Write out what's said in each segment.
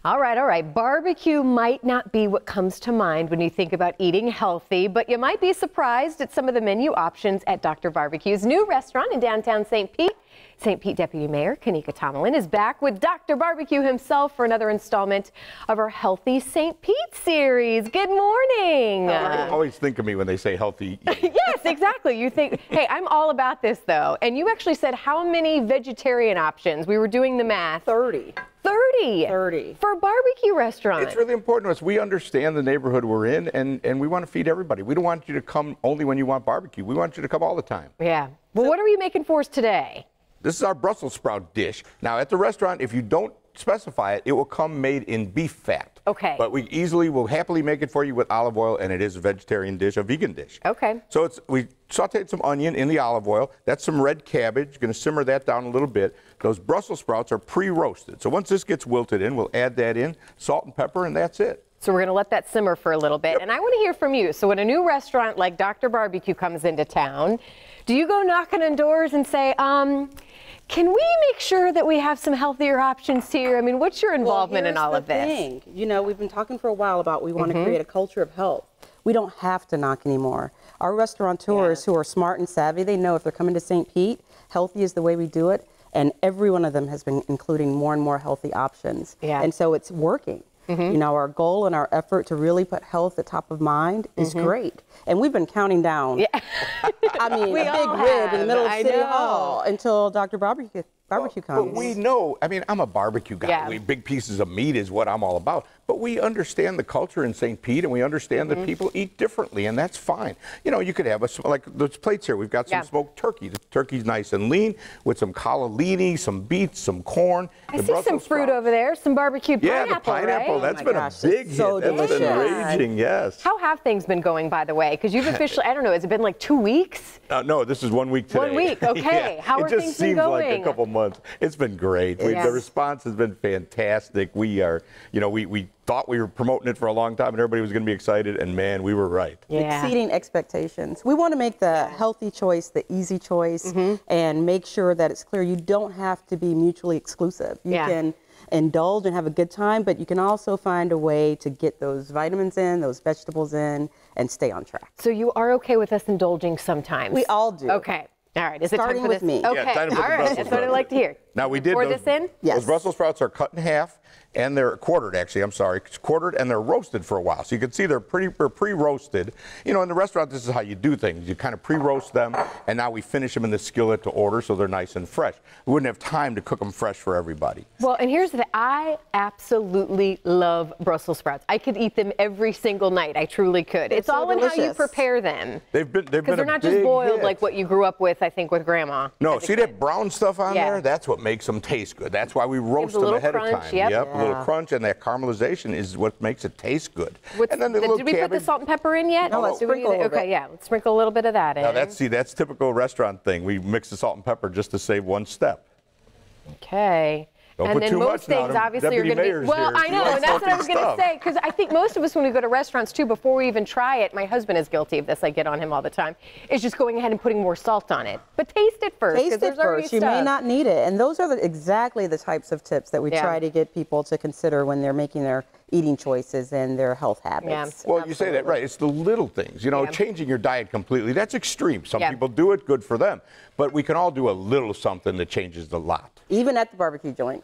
All right, all right. Barbecue might not be what comes to mind when you think about eating healthy, but you might be surprised at some of the menu options at Dr. Barbecue's new restaurant in downtown St. Pete. St. Pete Deputy Mayor Kanika Tomlin is back with Dr. Barbecue himself for another installment of our Healthy St. Pete series. Good morning. People always think of me when they say healthy. Yes, exactly. You think, hey, I'm all about this though. And you actually said how many vegetarian options? We were doing the math. 30. 30 for a barbecue restaurant. It's really important to us. We understand the neighborhood we're in, and we want to feed everybody. We don't want you to come only when you want barbecue. We want you to come all the time. Yeah. Well, what are you making for us today? This is our Brussels sprout dish. Now, at the restaurant, if you don't specify it, it will come made in beef fat. Okay. But we will happily make it for you with olive oil, and it is a vegetarian dish, a vegan dish. Okay. So we sauteed some onion in the olive oil. That's some red cabbage. Going to simmer that down a little bit. Those Brussels sprouts are pre-roasted. So once this gets wilted in, we'll add that in, salt and pepper, and that's it. So we're going to let that simmer for a little bit. Yep. And I want to hear from you. So when a new restaurant like Dr. Barbecue comes into town, do you go knocking on doors and say, can we make sure that we have some healthier options here? I mean, what's your involvement in all of this? You know, we've been talking for a while about we want to create a culture of health. We don't have to knock anymore. Our restaurateurs who are smart and savvy, they know if they're coming to St. Pete, healthy is the way we do it. And every one of them has been including more and more healthy options. Yeah. And so it's working. You know, our goal and our effort to really put health at top of mind is great. And we've been counting down. Yeah. I mean, a big rib in the middle of City Hall until Dr. Barbecue comes. But we know, I mean, I'm a barbecue guy. Yeah. Big pieces of meat is what I'm all about. But we understand the culture in St. Pete, and we understand that people eat differently, and that's fine. You know, you could have, like those plates here, we've got some smoked turkey. The turkey's nice and lean with some cannellini, some beets, some corn. I see some fruit over there, some barbecued pineapple, the pineapple, right? that's been a big hit. That's been raging, yes. How have things been going, by the way? Because you've officially, I don't know, has it been like 2 weeks? No, this is 1 week today. 1 week, okay. How are things been going? It just seems like a couple months. It's been great. The response has been fantastic. We are, you know, we thought we were promoting it for a long time and everybody was going to be excited, and man, we were right. Exceeding expectations. We want to make the healthy choice the easy choice and make sure that it's clear you don't have to be mutually exclusive. You can indulge and have a good time, but you can also find a way to get those vitamins in, those vegetables in, and stay on track. So you are okay with us indulging sometimes? We all do. Okay. All right. Is it starting time for with this? me? Okay. Yeah, time to put all the right. Brussels That's what I'd like to hear. Now we did pour this in. Those Brussels sprouts are cut in half, and they're quartered. Actually, I'm sorry, it's quartered, and they're roasted for a while. So you can see they're pre-roasted. You know, in the restaurant, this is how you do things. You kind of pre-roast them, and now we finish them in the skillet to order, so they're nice and fresh. We wouldn't have time to cook them fresh for everybody. Well, and here's the thing. I absolutely love Brussels sprouts. I could eat them every single night. I truly could. It's all in how you prepare them. They've been because they're not just boiled like what you grew up with, I think, with Grandma. No, see that brown stuff on there? That's what makes them taste good. That's why we roast them ahead of time. Yep, a little crunch, and that caramelization is what makes it taste good. And then did we put the salt and pepper in yet? No, let's sprinkle a little bit. Okay, yeah, let's sprinkle a little bit of that in. Now that's typical restaurant thing. We mix the salt and pepper just to save one step. Okay. Don't and put then too most much things now. obviously are going to be, well, I know, and that's what I was going to say, because I think most of us when we go to restaurants too, before we even try it, my husband is guilty of this, I get on him all the time, is just going ahead and putting more salt on it. But taste it first. Taste it first. You may not need it. And those are exactly the types of tips that we try to get people to consider when they're making their eating choices and their health habits. Well, you say that right. It's the little things. You know, changing your diet completely, that's extreme. Some people do it, good for them. But we can all do a little something that changes a lot. Even at the barbecue joint.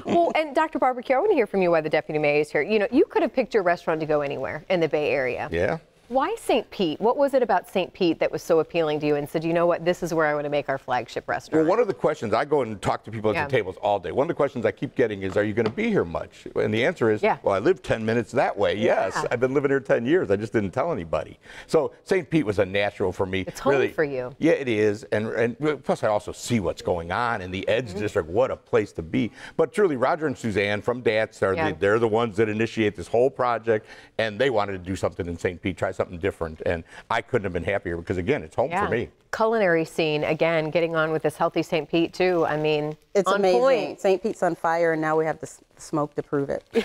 Well, and Dr. Barbecue, I want to hear from you why the Deputy Mayor is here. You know, you could have picked your restaurant to go anywhere in the Bay Area. Yeah. Why St. Pete? What was it about St. Pete that was so appealing to you and said, you know what, this is where I want to make our flagship restaurant? Well, one of the questions, I go and talk to people at the tables all day. One of the questions I keep getting is, are you going to be here much? And the answer is, well, I live 10 minutes that way. Yes, I've been living here 10 years. I just didn't tell anybody. So St. Pete was a natural for me. It's home for you. Yeah, it is. And plus I also see what's going on in the Edge District. What a place to be. But truly, Roger and Suzanne from DATS, they're the ones that initiate this whole project. And they wanted to do something in St. Pete, try something different. And I couldn't have been happier because, again, it's home for me. Culinary scene, again, getting on with this Healthy St. Pete, too. I mean, it's amazing. St. Pete's on fire, and now we have the smoke to prove it. I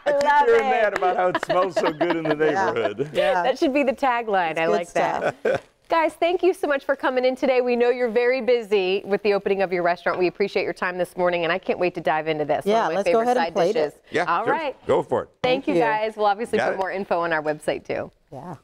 keep hearing that about how it smells so good in the neighborhood. That should be the tagline. I like that. Guys, thank you so much for coming in today. We know you're very busy with the opening of your restaurant. We appreciate your time this morning, and I can't wait to dive into this. Yeah, One of my let's go favorite ahead and side plate dishes. it. Yeah, All sure. right. Go for it. Thank you, you. guys. We'll obviously Got put it. more info on our website, too. Yeah.